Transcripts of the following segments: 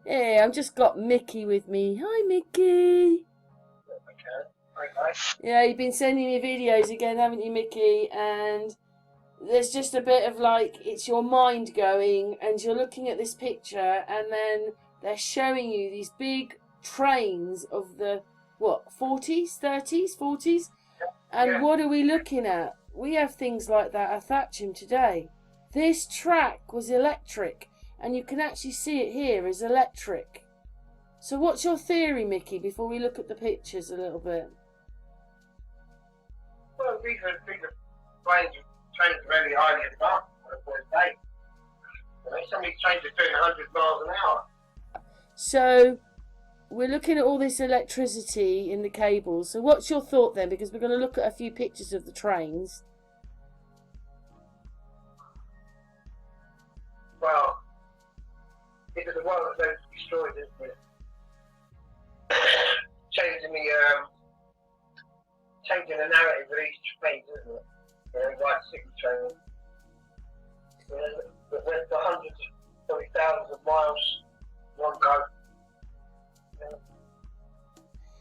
Hey, I've just got Mickey with me. Hi, Mickey. Okay. Hi guys. Yeah, you've been sending me videos again, haven't you, Mickey? And there's just a bit of like, it's your mind going, and you're looking at this picture, and then they're showing you these big trains of the, what, 40s, 30s, 40s? And Yeah. what are we looking at? We have things like that at Thatcham today. This track was electric, and you can actually see it here as electric. So what's your theory, Mickey, before we look at the pictures a little bit? Well, these are trains very highly advanced for a day. Some of these trains are doing 100 miles an hour. So we're looking at all this electricity in the cables. So what's your thought then? Because we're going to look at a few pictures of the trains. Well, because the world is so destroyed, isn't it? Changing the narrative of these trains, isn't it? Like city trains. That went for hundreds, probably thousands of miles, one go.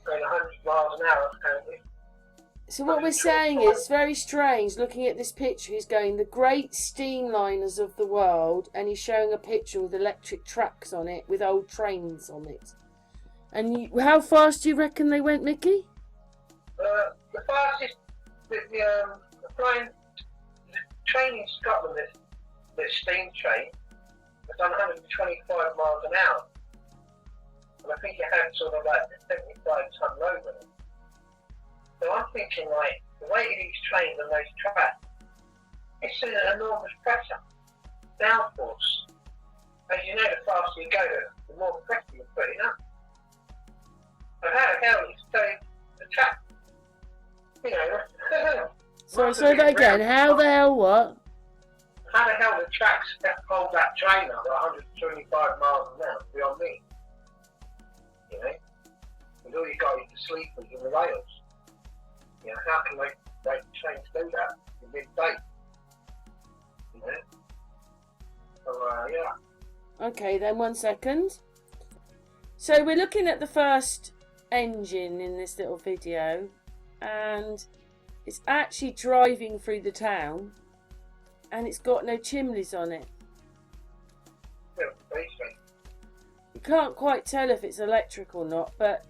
Going 100 miles an hour, apparently. So what we're saying is very strange. Looking at this picture, he's going the great steamliners of the world, and he's showing a picture with electric tracks on it, with old trains on it. And how fast do you reckon they went, Mickey? The fastest, the train in Scotland, the steam train, has done 125 miles an hour. And I think it had sort of like a 75-ton load on it. So I'm thinking, like, the weight of these trains on those tracks, it's an enormous pressure, downforce. As you know, the faster you go, the more pressure you're putting up. So how the hell is the track? You know. Sorry, say that again. How the hell what? How the hell the tracks hold that train up at 125 miles an hour beyond me? You know? And all you got is the sleepers and the rails. You know, how can they trains do that in midday? You know? So, yeah. Okay, then 1 second. So we're looking at the first engine in this little video, and it's actually driving through the town, and it's got no chimneys on it. Yeah, basically. You can't quite tell if it's electric or not, but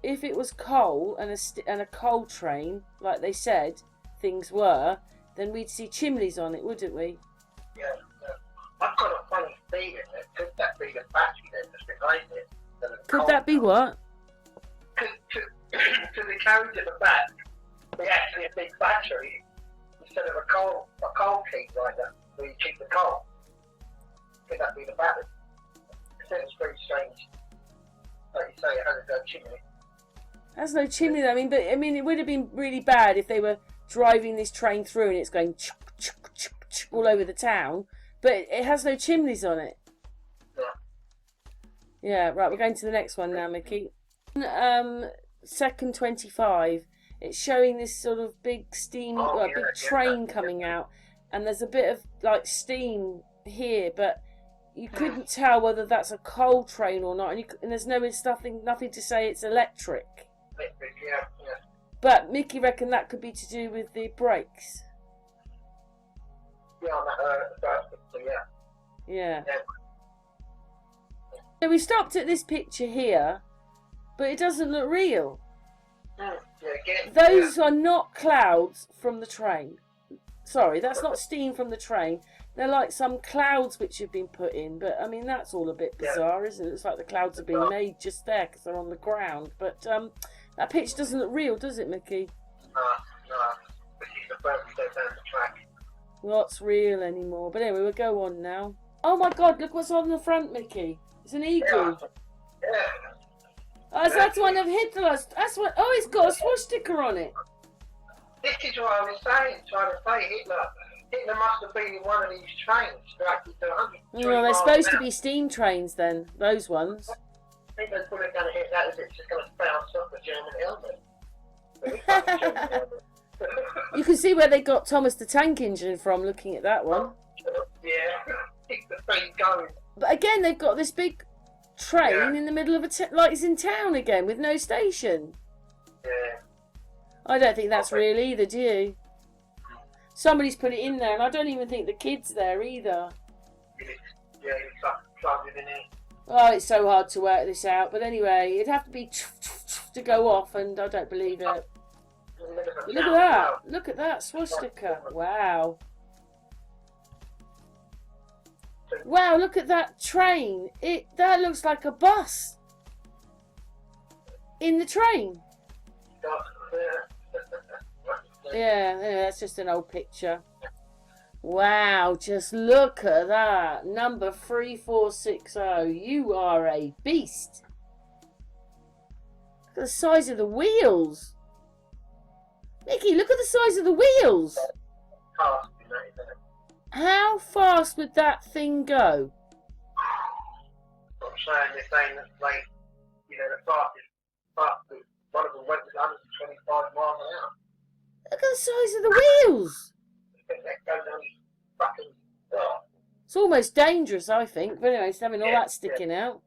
if it was coal and a coal train, like they said things were, then we'd see chimneys on it, wouldn't we? Yeah. I've got a funny feeling that could that be the battery then that's behind it? Could that be what? To the carriage at the back, be actually a big battery instead of a coal key like that, where you keep the coal. Could that be the battery? It's very strange. Like you say, it has a chimney. That's no chimney. I mean, it would have been really bad if they were driving this train through and it's going all over the town, but it has no chimneys on it. Yeah, right, we're going to the next one now, Mickey. Second 25, it's showing this sort of big steam, big train coming out, and there's a bit of like steam here, but you couldn't tell whether that's a coal train or not, and there's nothing to say it's electric. Yeah. But Mickey reckoned that could be to do with the brakes. Yeah, on that first picture, Yeah. So we stopped at this picture here, but it doesn't look real. Those are not clouds from the train. Sorry, that's not steam from the train. They're like some clouds which have been put in, but I mean that's all a bit bizarre, isn't it? It's like the clouds have been made just there because they're on the ground. But that picture doesn't look real, does it, Mickey? No. This is the first we go down the track. Not real anymore. But anyway, we'll go on now. Oh my God! Look what's on the front, Mickey. It's an eagle. Yeah. Oh, that's one of Hitler's. That's what. Oh, it's got a swastika on it. This is what I was saying, trying to say Hitler must have been in one of these trains to actually do 100. Well, they're supposed to be steam trains then, those ones. I think they're probably going to hit that as it's just going to bounce off the German helmet. You can see where they got Thomas the Tank Engine from looking at that one. Yeah, keep the thing going. But again, they've got this big train in the middle of like it's in town again with no station. Yeah. I don't think that's real either, do you? Somebody's put it in there, and I don't even think the kid's there either. Yeah, it's like plugged in it. Oh, it's so hard to work this out. But anyway, it'd have to be to go off, and I don't believe it. Look at that. Look at that swastika. Wow. Wow, look at that train. That looks like a bus. In the train. Yeah, that's just an old picture. Wow, just look at that. Number 3460. You are a beast. Look at the size of the wheels. Mickey, look at the size of the wheels. How fast would that thing go? I'm saying they're saying that, like, you know, the fastest, one of them went to 125 miles an hour. Look at the size of the wheels. That goes only fucking. It's almost dangerous, I think. But anyway, it's having all that sticking out.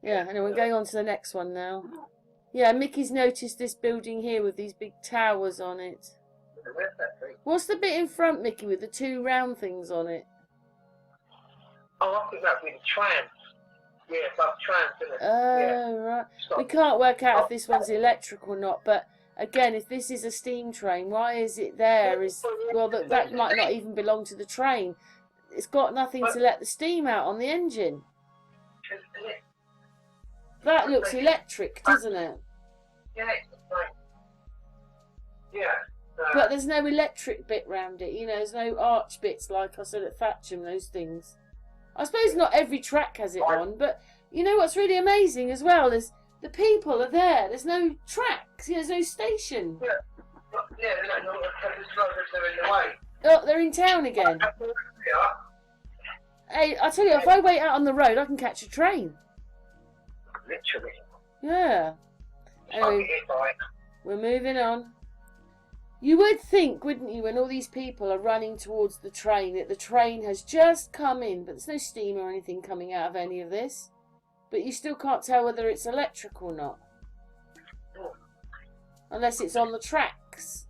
Yeah, anyway, we're going on to the next one now. Yeah, Mickey's noticed this building here with these big towers on it. What's the bit in front, Mickey, with the two round things on it? Oh, I think that'd be the trams. Yeah, above trams, isn't it? Oh, right. We can't work out if this one's electric or not, but again, if this is a steam train, why is it there? Well, that might not even belong to the train. It's got nothing to let the steam out on the engine. That looks electric, doesn't it? Yeah, it's the same. Yeah. But there's no electric bit round it, you know, there's no arch bits like I said at Thatcham, those things. I suppose not every track has it on, but you know what's really amazing as well is the people are there. There's no tracks, there's no station. Yeah, they're in the way. Oh, they're in town again. Hey, I tell you, if I wait out on the road, I can catch a train. Literally. Yeah. Anyway, we're moving on. You would think, wouldn't you, when all these people are running towards the train, that the train has just come in, but there's no steam or anything coming out of any of this. But you still can't tell whether it's electric or not. Unless it's on the tracks.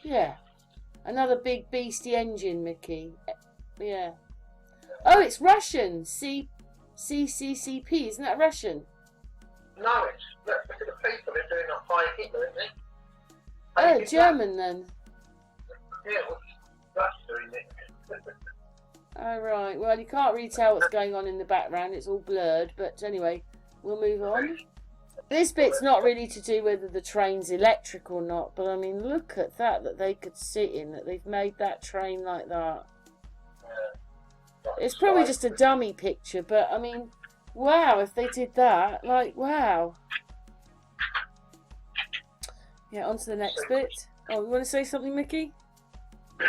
Yeah. Another big beastie engine, Mickey. Yeah. Oh, it's Russian. CCCP. Isn't that Russian? No, it's look at the people. They're doing a high Hitler, isn't it? Oh, German then. Yeah, well, that's doing it. Oh, right. Well, you can't really tell what's going on in the background. It's all blurred. But anyway, we'll move on. This bit's not really to do whether the train's electric or not. But, I mean, look at that they could sit in. That they've made that train like that. It's probably just a dummy picture. But, I mean, wow, if they did that. Like, wow. Yeah, on to the next bit. Oh, you want to say something, Mickey? You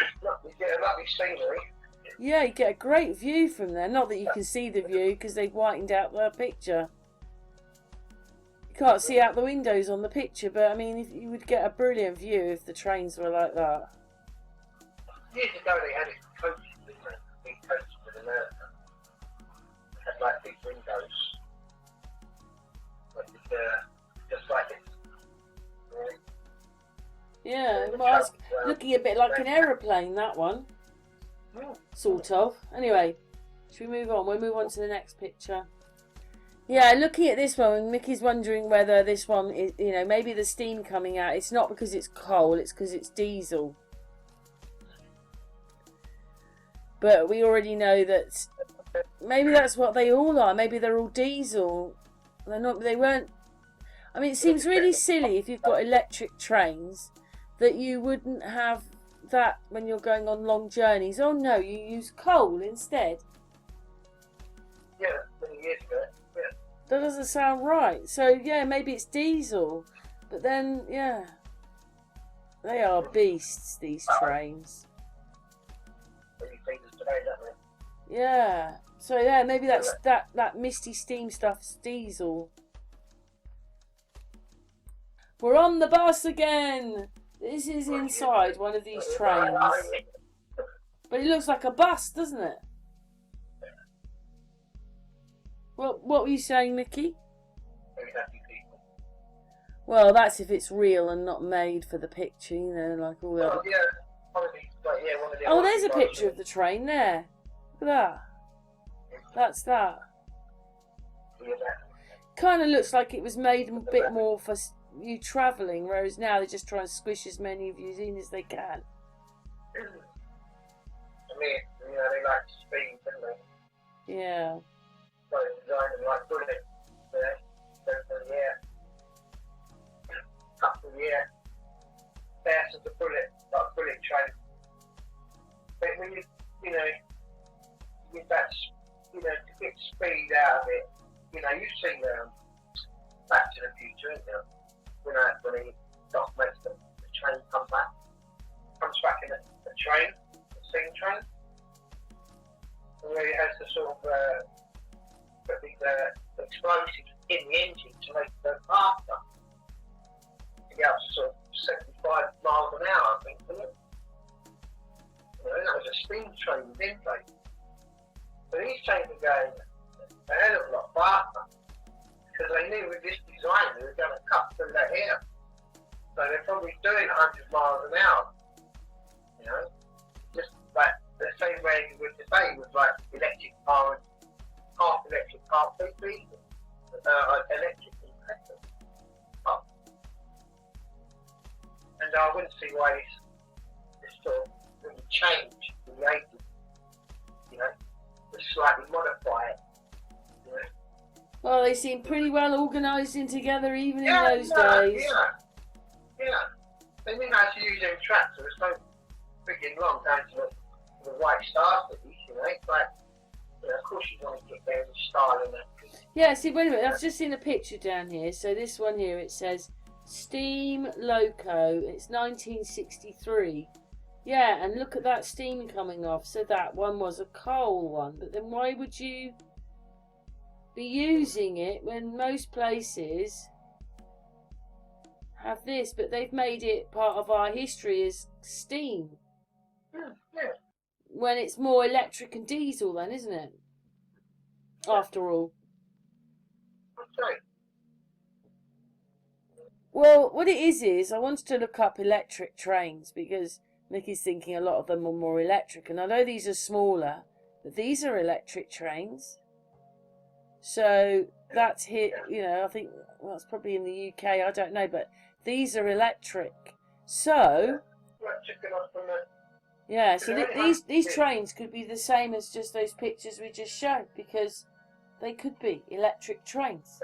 get a lovely scenery. Yeah, you get a great view from there. Not that you can see the view because they've whitened out the picture. You can't see out the windows on the picture, but I mean, if you would get a brilliant view if the trains were like that. Years ago, they had it coaches, didn't they? Big coaches in America. They had like big windows. Like, just like it. Yeah, well, it's looking a bit like an aeroplane, that one. Sort of. Anyway, should we move on? We'll move on to the next picture. Yeah, looking at this one, Mickey's wondering whether this one is, you know, maybe the steam coming out. It's not because it's coal, it's because it's diesel. But we already know that maybe that's what they all are. Maybe they're all diesel. They're not. They weren't. I mean, it seems really silly if you've got electric trains that you wouldn't have that when you're going on long journeys. Oh no, you use coal instead. Yeah, many years ago. Yeah. That doesn't sound right. So yeah, maybe it's diesel, but then yeah, they are beasts, these trains. Yeah. So yeah, maybe that's that misty steam stuff's diesel. We're on the bus again. This is inside one of these trains. But it looks like a bus, doesn't it? What were you saying, Mickey? Very happy people. Well, that's if it's real and not made for the picture, you know, like all the other... Yeah, one of these, one of the Oh, there's a picture of the train there. Look at that. That's that. Kind of looks like it was made a bit more for you travelling, whereas now they just try and squish as many of you in as they can. I mean, you know, they like speed, don't they? Yeah. So designing like bullets, you know, go for the air, up to the air, fast as a bullet, like a bullet train. But when you know, you get that, you know, to get speed out of it, you know, you've seen Back to the Future, isn't you? You know, when he makes the train comes back in a train, a steam train, where he has to sort of put these explosives in the engine to make it go faster. To get up to sort of 75 miles an hour, I think, wasn't it? You know, that was a steam train, didn't they? So these trains are going a hell of a lot faster. Because they knew with this design they were going to cut through that air. So they're probably doing 100 miles an hour. You know? Just like the same way you would today with like electric car and half electric car, electric compressors. Oh. And I wouldn't see why this sort of wouldn't change in the 80s. You know? Just slightly modify it. You know? Well, they seem pretty well organising together even in those days. Yeah. They knew how to use them tracks. There was no freaking long down to the White Star Cities, you know. But, you know, of course you want to get there in style and that. Yeah, see, wait a minute. I've just seen a picture down here. So this one here, it says Steam Loco. It's 1963. Yeah, and look at that steam coming off. So that one was a coal one. But then why would you be using it when most places have this? But they've made it part of our history as steam. Yeah. When it's more electric and diesel then, isn't it? After all. Okay. Well, what it is I wanted to look up electric trains because Mickey's thinking a lot of them are more electric, and I know these are smaller, but these are electric trains. So that's here, you know, I think that's probably in the UK, I don't know, but these are electric. So, yeah, so these trains could be the same as just those pictures we just showed, because they could be electric trains.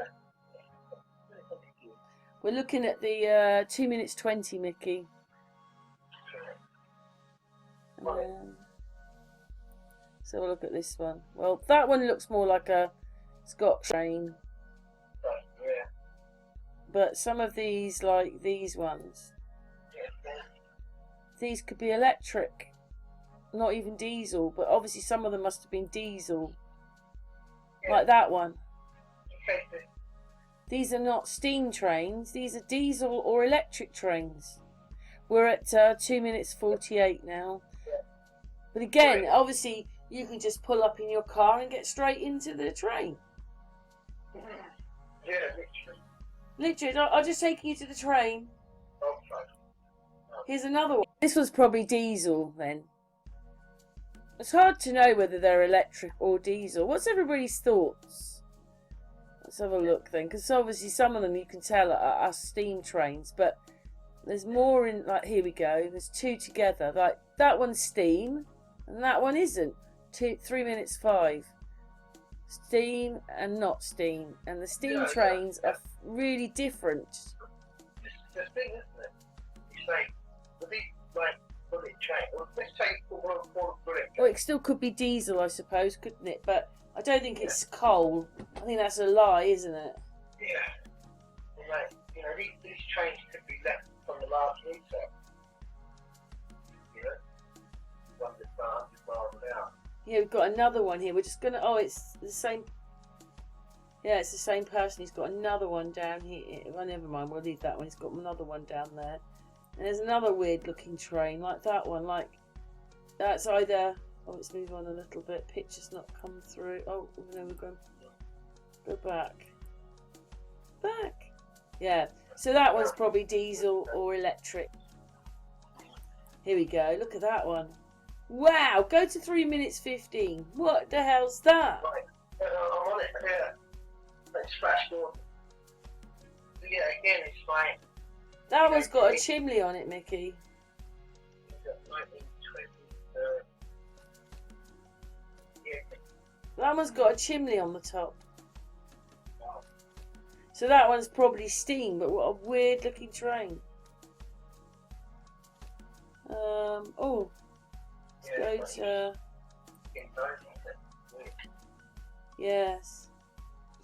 We're looking at the 2 minutes 20, Mickey. So we'll look at this one. Well, that one looks more like a Scotch train. Yeah. But some of these, like these ones, these could be electric. Not even diesel, but obviously some of them must have been diesel. Yeah. Like that one. Okay. These are not steam trains, these are diesel or electric trains. We're at 2 minutes 48 now. But again, obviously, you can just pull up in your car and get straight into the train. Yeah, literally. Literally, I'll just take you to the train. Okay. Here's another one. This was probably diesel then. It's hard to know whether they're electric or diesel. What's everybody's thoughts? Let's have a look then, because obviously some of them you can tell are steam trains, but there's more in, like, here we go. There's two together. Like, that one's steam, and that one isn't. 3 minutes 5. Steam and not steam. And the steam trains are really different. It's the thing, isn't it? You say, with these, like, bullet trains, well, let's take one bullet train. Well, it still could be diesel, I suppose, couldn't it? But I don't think it's coal. I think that's a lie, isn't it? Yeah. Like, you know, these trains could be left from the last reset. You know? 100 miles an hour. Yeah, we've got another one here. We're just going to... Oh, it's the same... Yeah, it's the same person. He's got another one down here. Well, never mind. We'll leave that one. He's got another one down there. And there's another weird-looking train, like that one. Like, that's either... Oh, let's move on a little bit. Picture's not come through. Oh, no, we're going... Go back. Back. Yeah. So that one's probably diesel or electric. Here we go. Look at that one. Wow. Go to 3 minutes 15. What the hell's that? Right. I'm on it. Yeah. Let's flash forward. Yeah, again, it's fine. That one's got a chimney on it, Mickey. 1920. Yeah. That one's got a chimney on the top. So that one's probably steam, but what a weird looking train. Oh, let's go to, yes,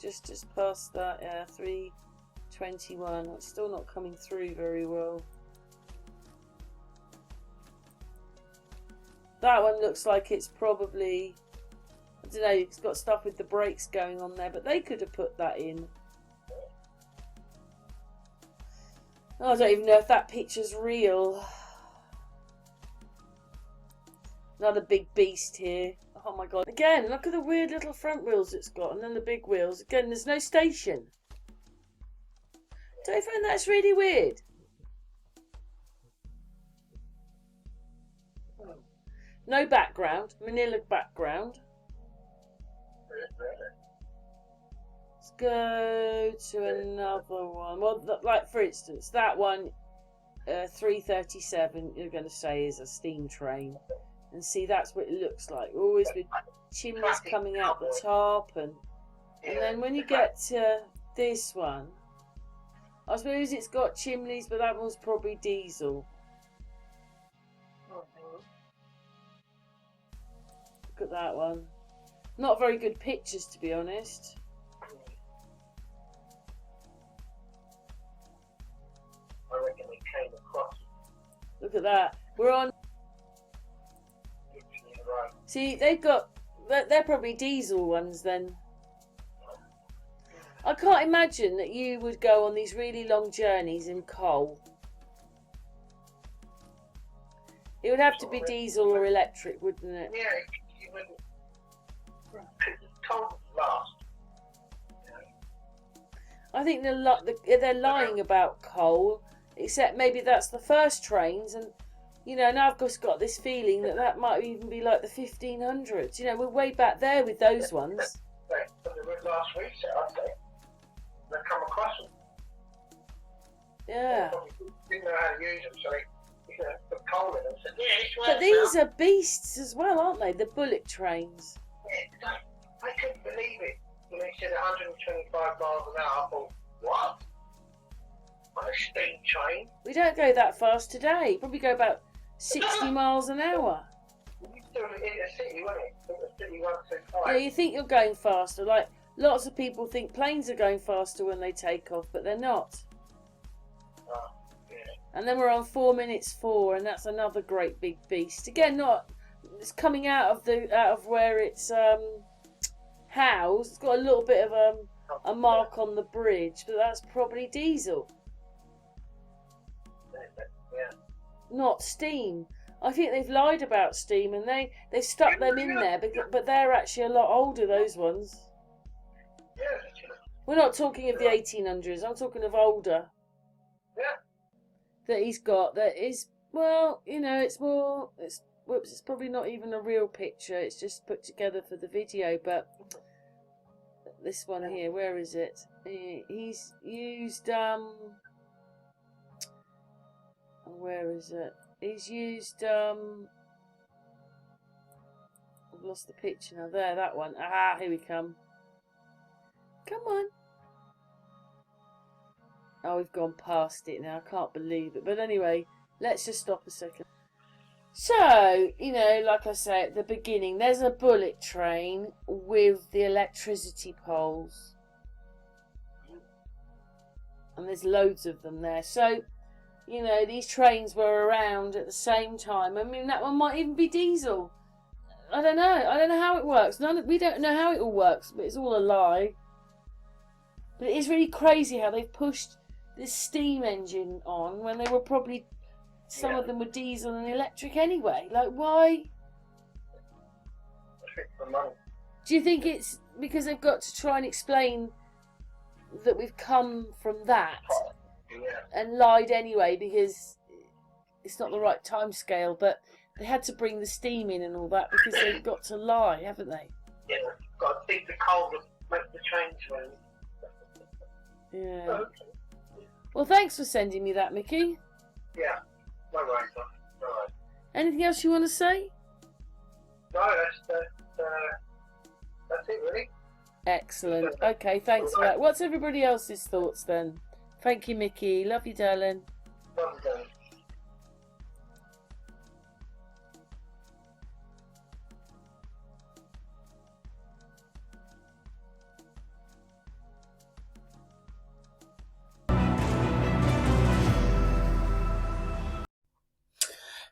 just past that, yeah, 321. It's still not coming through very well. That one looks like it's probably, I don't know, it's got stuff with the brakes going on there, but they could have put that in. Oh, I don't even know if that picture's real. Another big beast here. Oh my god. Again, look at the weird little front wheels it's got, and then the big wheels. Again, there's no station. Don't you find that's really weird? No background. Manila background. Let's go to another one. Well, like for instance, that one, 337, you're going to say is a steam train. And see, that's what it looks like. Always with chimneys coming out the top. And then when you get to this one, I suppose it's got chimneys, but that one's probably diesel. Look at that one. Not very good pictures, to be honest. I reckon we came across. Look at that. We're on. Right. See, they've got. They're probably diesel ones then. I can't imagine that you would go on these really long journeys in coal. It would have to be diesel or electric, wouldn't it? Yeah, you wouldn't. Because coal last. I think they're lying about coal, except maybe that's the first trains, and you know, now I've just got this feeling that might even be like the 1500s. You know, we're way back there with those ones. But they were last reset, I'd say. They come across them. Yeah. They didn't know how to use them, so they put coal in them and said, yeah, this works. But these are beasts as well, aren't they? The bullet trains. Yeah, I couldn't believe it. When they said 125 miles an hour, I thought, what? On a steam train? We don't go that fast today. Probably go about 60 miles an hour. You do it in the city, wouldn't it? In the city 125. Yeah, you think you're going faster. Like, lots of people think planes are going faster when they take off, but they're not. Oh, yeah. And then we're on 4 minutes 4, and that's another great big beast. Again, it's coming out of where it's housed. It's got a little bit of a mark on the bridge, but that's probably diesel. Yeah. Not steam. I think they've lied about steam, and they've stuck them in there, but they're actually a lot older, those ones. Yeah. We're not talking of the 1800s, I'm talking of older. Yeah. That he's got, that is, well, you know, it's probably not even a real picture, it's just put together for the video, but this one here, where is it? He's used, where is it? He's used, I've lost the picture now. There, that one. Ah, here we come. Come on. Oh, we've gone past it now. I can't believe it. But anyway, let's just stop a second. So, you know, like I say at the beginning, there's a bullet train with the electricity poles. And there's loads of them there. So, you know, these trains were around at the same time. I mean, that one might even be diesel. I don't know. I don't know how it works. We don't know how it all works, but it's all a lie. But it is really crazy how they've pushed this steam engine on when they were probably, some of them were diesel and electric anyway. Like, why? For money. Do you think it's because they've got to try and explain that we've come from that and lied anyway because it's not the right time scale, but they had to bring the steam in and all that because they've got to lie, haven't they? Yeah, got to keep the cold and make the trains move. Yeah. Okay. Well, thanks for sending me that, Mickey. Yeah, no worries, man. No worries. Anything else you want to say? No, that's it, really. Excellent. Okay, thanks for that. What's everybody else's thoughts then? Thank you, Mickey. Love you, darling. Love you, darling.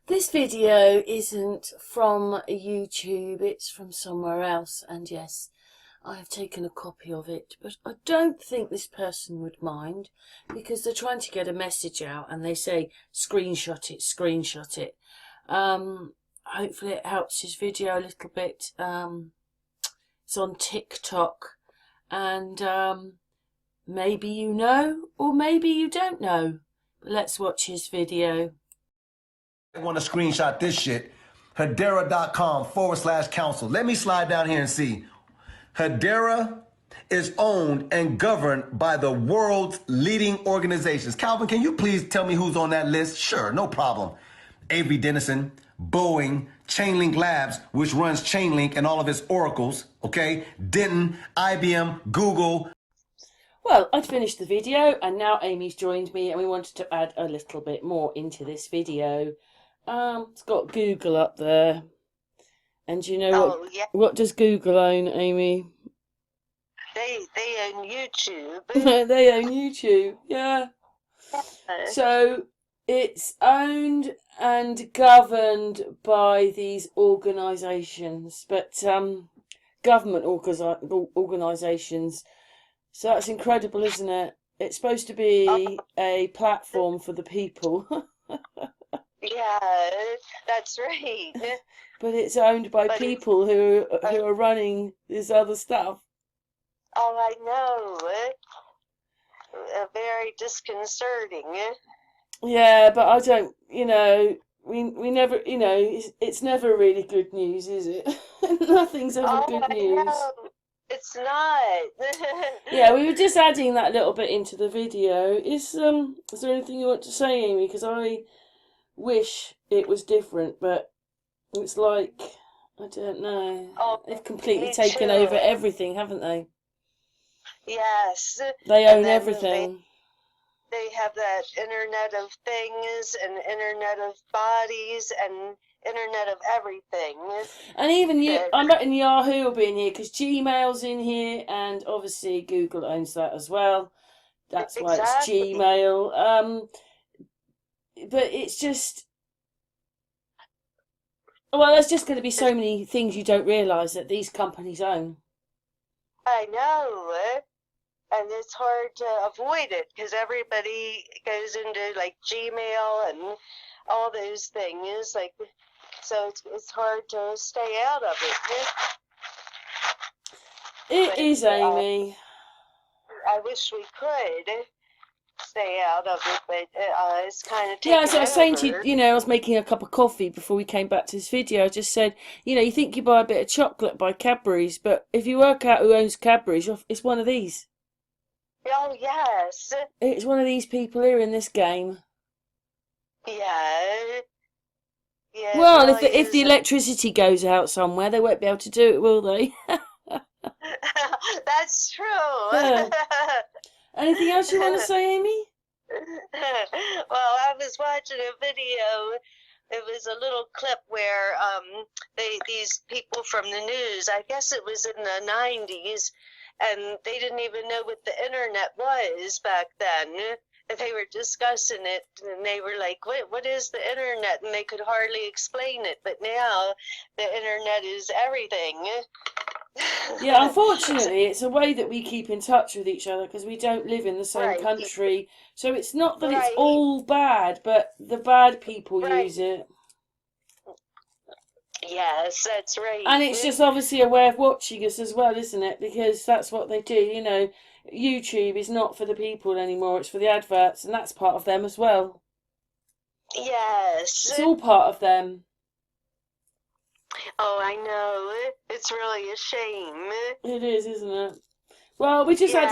This video isn't from YouTube, it's from somewhere else, and yes, I have taken a copy of it, but I don't think this person would mind because they're trying to get a message out and they say screenshot it, screenshot it. Hopefully it helps his video a little bit. It's on TikTok, and maybe you know or maybe you don't know, but let's watch his video. I want to screenshot this shit. Hedera.com/council. Let me slide down here and see. Hedera is owned and governed by the world's leading organizations. Calvin, can you please tell me who's on that list? Sure, no problem. Avery Dennison, Boeing, Chainlink Labs, which runs Chainlink and all of its oracles, okay? Denton, IBM, Google. Well, I'd finished the video and now Amy's joined me and we wanted to add a little bit more into this video. It's got Google up there. And you know what does Google own, Amy? They own YouTube. They own YouTube, yeah. So it's owned and governed by these organisations, but government organisations. So that's incredible, isn't it? It's supposed to be a platform for the people. Yeah, that's right. But it's owned by people who are running this other stuff. Oh, I know. Very disconcerting. Yeah, but I don't, we never, it's never really good news, is it? Nothing's ever good news. Know. It's not. Yeah, we were just adding that little bit into the video. Is there anything you want to say, Amy? Because I wish it was different, but it's like, I don't know. They've completely taken over everything, haven't they? Yes. They own everything. They have that Internet of Things and Internet of Bodies and Internet of everything. And even I'm betting Yahoo will be in here because Gmail's in here, and obviously Google owns that as well. That's why it's Gmail. But it's just, well, there's just going to be so many things you don't realise that these companies own. I know, and it's hard to avoid it because everybody goes into like Gmail and all those things, like, so it's hard to stay out of it. It is, Amy. I wish we could stay out of it, but it's kind of taken Yeah, so I was saying over. to you, I was making a cup of coffee before we came back to this video. I just said, you think you buy a bit of chocolate by Cadbury's, but if you work out who owns Cadbury's, it's one of these. Oh, yes. It's one of these people here in this game. Yeah. Yeah. Well, if the electricity goes out somewhere, they won't be able to do it, will they? That's true. Yeah. Anything else you want to say, Amy? Well, I was watching a video. It was a little clip where these people from the news, I guess it was in the 90s, and they didn't even know what the internet was back then. And they were discussing it, and they were like, what is the internet? And they could hardly explain it. But now the internet is everything. Yeah, unfortunately, it's a way that we keep in touch with each other because we don't live in the same country. So it's not that it's all bad, but the bad people use it. Yes, that's right. And it's just obviously a way of watching us as well, isn't it? Because that's what they do, you know. YouTube is not for the people anymore, it's for the adverts, and that's part of them as well. Yes. It's all part of them. Oh, I know. It's really a shame. It is, isn't it? Well, we're just Yeah.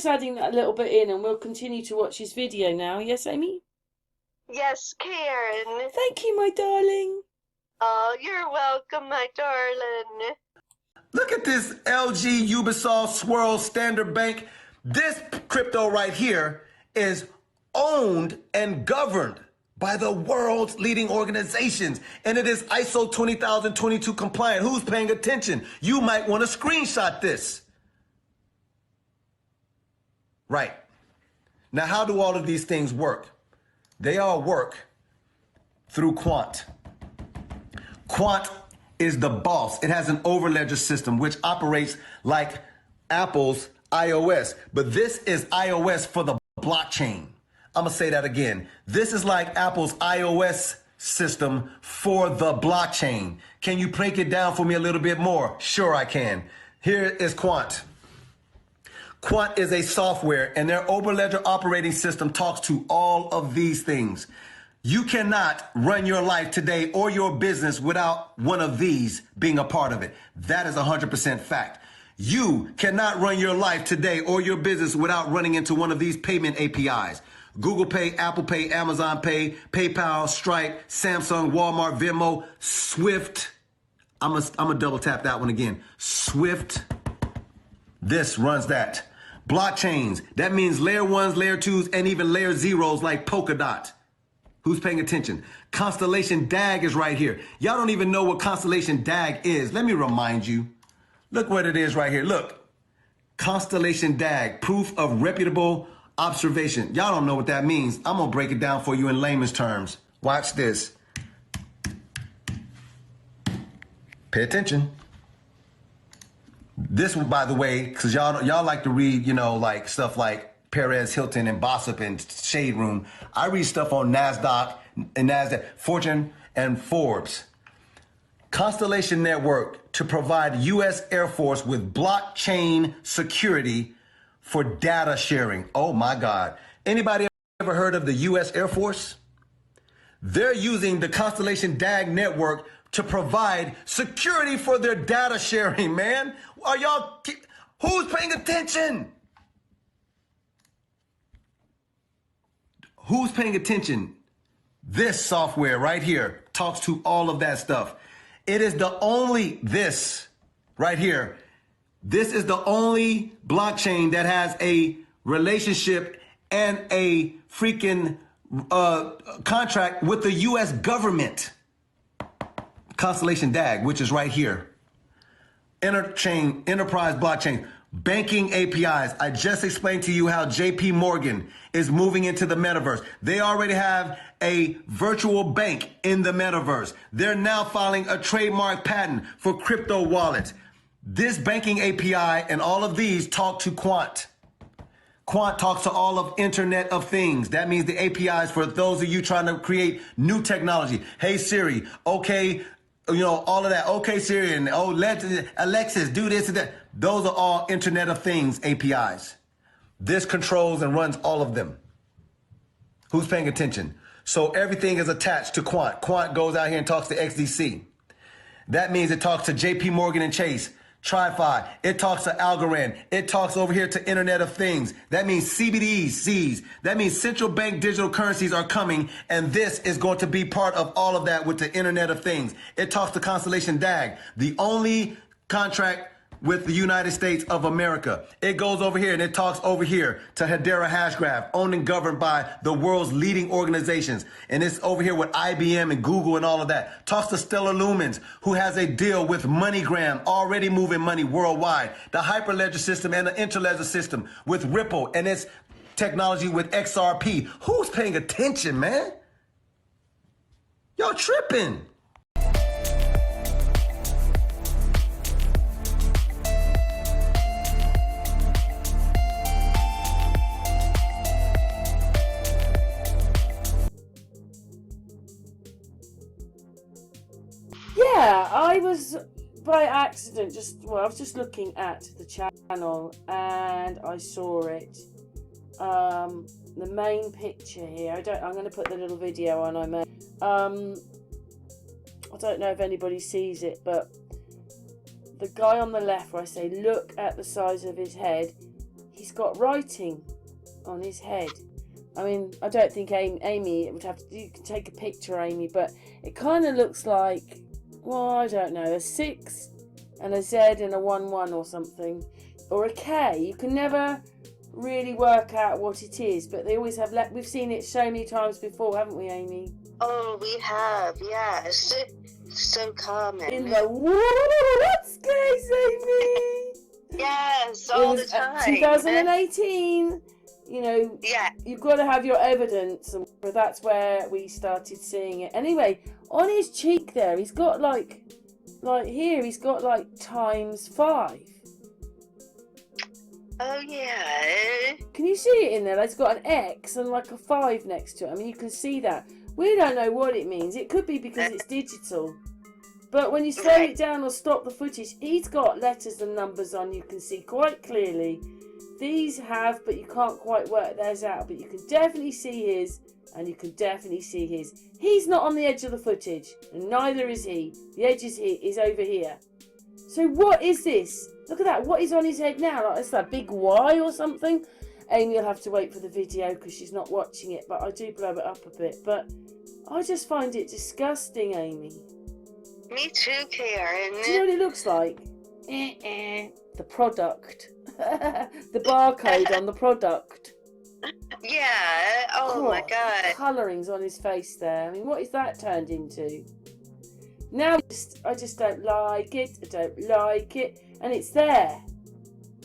adding that little bit in, and we'll continue to watch his video now. Yes, Amy? Yes, Karen. Thank you, my darling. Oh, you're welcome, my darling. Look at this LG, Ubisoft, Swirl, Standard Bank. This crypto right here is owned and governed by the world's leading organizations. And it is ISO 20022 compliant. Who's paying attention? You might want to screenshot this. Right. Now, how do all of these things work? They all work through Quant. Quant is the boss. It has an overledger system which operates like Apple's iOS, but this is iOS for the blockchain. I'm gonna say that again. This is like Apple's iOS system for the blockchain. Can you break it down for me a little bit more? Sure, I can. Here is Quant. Quant is a software, and their overledger operating system talks to all of these things. You cannot run your life today or your business without one of these being a part of it. That is 100% fact. You cannot run your life today or your business without running into one of these payment APIs. Google Pay, Apple Pay, Amazon Pay, PayPal, Stripe, Samsung, Walmart, Venmo, Swift. I'm gonna double tap that one again. Swift. This runs that. Blockchains. That means layer ones, layer twos, and even layer zeros like Polkadot. Who's paying attention? Constellation DAG is right here. Y'all don't even know what Constellation DAG is. Let me remind you. Look what it is right here. Look. Constellation DAG, proof of reputable observation. Y'all don't know what that means. I'm going to break it down for you in layman's terms. Watch this. Pay attention. This one, by the way, because y'all like to read, you know, like stuff like Perez Hilton and Bossip and Shade Room. I read stuff on NASDAQ, Fortune, and Forbes. Constellation Network to provide U.S. Air Force with blockchain security for data sharing. Oh my God. Anybody ever heard of the U.S. Air Force? They're using the Constellation DAG network to provide security for their data sharing, man. Are y'all, who's paying attention? Who's paying attention? This software right here talks to all of that stuff. It is the only, this right here, this is the only blockchain that has a relationship and a freaking contract with the US government. Constellation DAG, which is right here. Enterprise blockchain. Banking APIs. I just explained to you how JP Morgan is moving into the metaverse. They already have a virtual bank in the metaverse. They're now filing a trademark patent for crypto wallets. This banking API and all of these talk to Quant. Quant talks to all of Internet of Things. That means the APIs for those of you trying to create new technology. Hey Siri, okay, you know, all of that. Okay Siri, and oh, let Alexis do this and that. Those are all Internet of Things APIs. This controls and runs all of them. Who's paying attention? So everything is attached to Quant. Quant goes out here and talks to XDC. That means it talks to JP Morgan and Chase, TriFi. It talks to Algorand. It talks over here to Internet of Things. That means CBDCs. That means central bank digital currencies are coming, and this is going to be part of all of that with the Internet of Things. It talks to Constellation DAG, the only contract with the United States of America. It goes over here and it talks over here to Hedera Hashgraph, owned and governed by the world's leading organizations. And it's over here with IBM and Google and all of that. Talks to Stellar Lumens, who has a deal with MoneyGram, already moving money worldwide. The Hyperledger system and the Interledger system with Ripple and its technology with XRP. Who's paying attention, man? Y'all tripping. Yeah, by accident, I was just looking at the channel and I saw it. The main picture here. I'm going to put the little video on I made. I don't know if anybody sees it, but the guy on the left, where I say, look at the size of his head, he's got writing on his head. I mean, I don't think Amy would have to. You can take a picture, Amy, but it kind of looks like, well, I don't know, a 6 and a Z and a 1-1 or something, or a K. You can never really work out what it is, but they always have. We've seen it so many times before, haven't we, Amy? Oh, we have, yes. So common. In the what's case, Amy? Yes, all the time. 2018. You know, yeah. You've got to have your evidence, and that's where we started seeing it. Anyway, on his cheek there, he's got like here, he's got like ×5. Oh yeah. Can you see it in there? It's got an X and like a 5 next to it. I mean, you can see that. We don't know what it means. It could be because it's digital. But when you slow it down or stop the footage, he's got letters and numbers on. You can see quite clearly. These have, but you can't quite work theirs out. But you can definitely see his, and you can definitely see his. He's not on the edge of the footage, and neither is he. The edge is over here. So what is this? Look at that. What is on his head now? Like, it's that big Y or something? Amy will have to wait for the video because she's not watching it, but I do blow it up a bit. But I just find it disgusting, Amy. Me too, Karen. Do you know what it looks like? The product. The barcode on the product. Yeah. Oh my God. Colouring's on his face there. I mean, what is that turned into? Now I just don't like it. I don't like it, and it's there.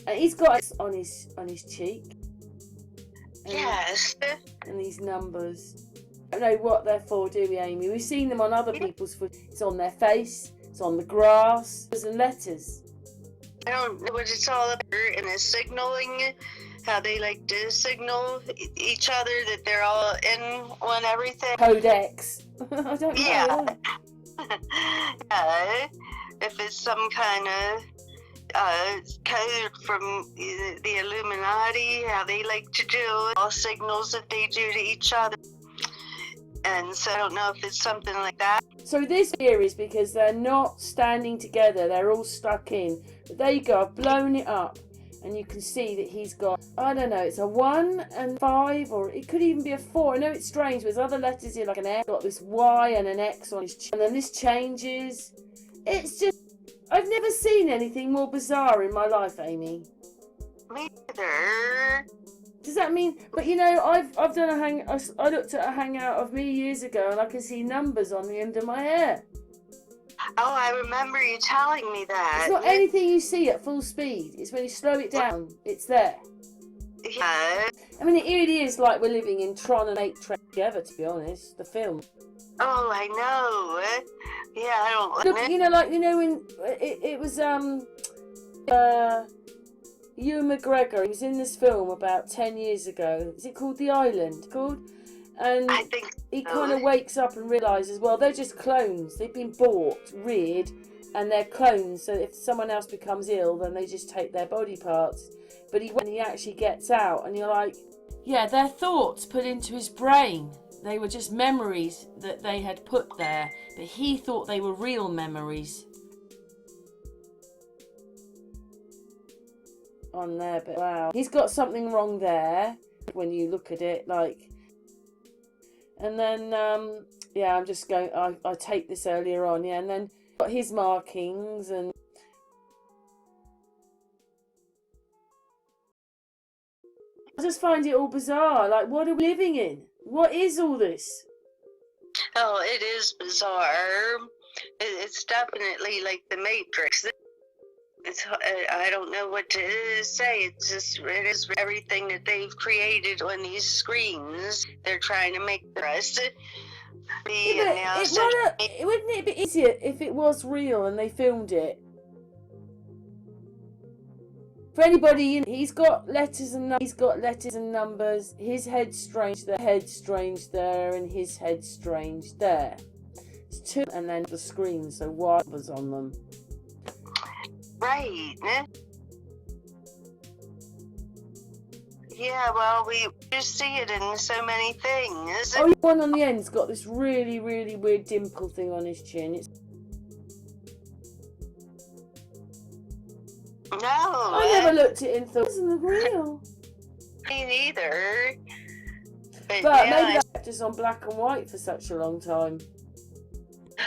And he's got it on his cheek. And, yes. And these numbers. I don't know what they're for, do we, Amy? We've seen them on other people's foot. It's on their face. It's on the grass. There's letters. I don't know what it's all about, and it's signaling, how they like to signal each other that they're all in on everything. Code X. I don't know. Yeah. Yeah. If it's some kind of code from the Illuminati, how they like to do it, all signals that they do to each other. And so I don't know if it's something like that. So this here is because they're not standing together, they're all stuck in. But there you go, I've blown it up. And you can see that he's got, I don't know, it's a 1 and 5, or it could even be a 4. I know it's strange, there's other letters here like an X, got this Y and an X on his chin. And then this changes. It's just, I've never seen anything more bizarre in my life, Amy. Me either. Does that mean? But you know, I've done I looked at a hangout of me years ago, and I can see numbers on the end of my hair. Oh, I remember you telling me that. It's not anything you see at full speed. It's when you slow it down. It's there. Yeah. I mean, it really is like we're living in Tron and 8 Track together. To be honest, the film. Oh, I know. Yeah, I don't. Look, you know when it was Ewan McGregor, he was in this film about 10 years ago. Is it called The Island? And I think he kind of wakes up and realises, well, they're just clones. They've been bought, reared, and they're clones. So if someone else becomes ill, then they just take their body parts. But when he actually gets out, and you're like, yeah, they're thoughts put into his brain. They were just memories that they had put there. But he thought they were real memories. On there, but wow, he's got something wrong there when you look at it, like. And then yeah, I'm just going, I taped this earlier on, yeah, and then got his markings, and I just find it all bizarre. Like, what are we living in? What is all this? Oh, it is bizarre. It's definitely like the Matrix. I don't know what to say. It is everything that they've created on these screens. They're trying to make us be. Wouldn't it be easier if it was real and they filmed it? For anybody, he's got letters and numbers. His head's strange there, and his head's strange there. It's 2, and then the screen, so Y was on them. Right. Yeah, well, we just see it in so many things. Oh, the one on the end's got this really, really weird dimple thing on his chin. No. I never looked at it and thought, isn't it real? Me neither. But But yeah, maybe that kept us on black and white for such a long time.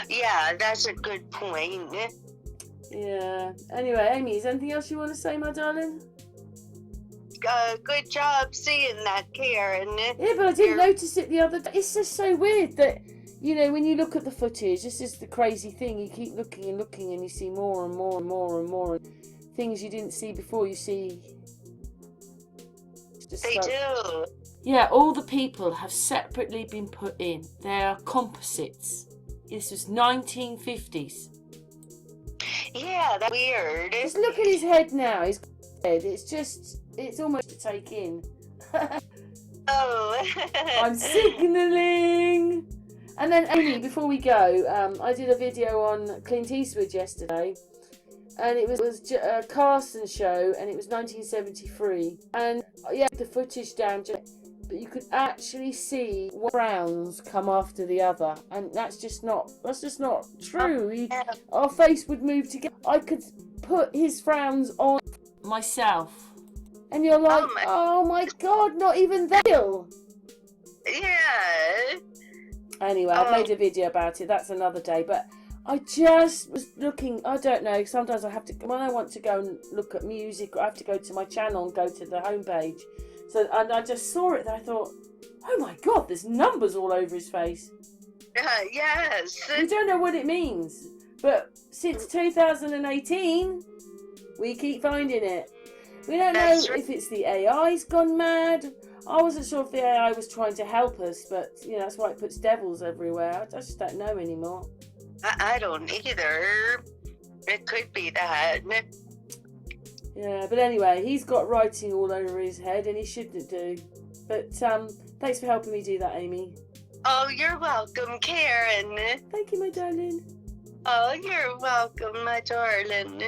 yeah, that's a good point. Yeah. Anyway, Amy, is there anything else you want to say, my darling? Good job seeing that, Karen. Yeah, but I didn't notice it the other day. It's just so weird that, you know, when you look at the footage, this is the crazy thing. You keep looking and looking and you see more and more and more and more. And things you didn't see before, you see. They do. Yeah, all the people have separately been put in. They are composites. This was 1950s. Yeah, that's weird. Just look at his head now. His head. It's almost to take in. Oh. I'm signalling. And then Amy, before we go, I did a video on Clint Eastwood yesterday, and it was a Carson show, and it was 1973. And yeah, the footage down, but you could actually see one frowns come after the other, and that's just not true. Our face would move together. I could put his frowns on myself, and you're like, oh my god, not even that. Yeah. Anyway, I've made a video about it. That's another day. But I just was looking. I don't know. Sometimes I have to, when I want to go and look at music, I have to go to my channel and go to the homepage. So, and I just saw it and I thought, oh my god, there's numbers all over his face. Yes. We don't know what it means. But since 2018, we keep finding it. We don't know if it's the AI's gone mad. I wasn't sure if the AI was trying to help us, but you know, that's why it puts devils everywhere. I just don't know anymore. I don't either. It could be that. Yeah, but anyway, he's got writing all over his head, and he shouldn't do. But thanks for helping me do that, Amy. Oh, you're welcome, Karen. Thank you, my darling. Oh, you're welcome, my darling.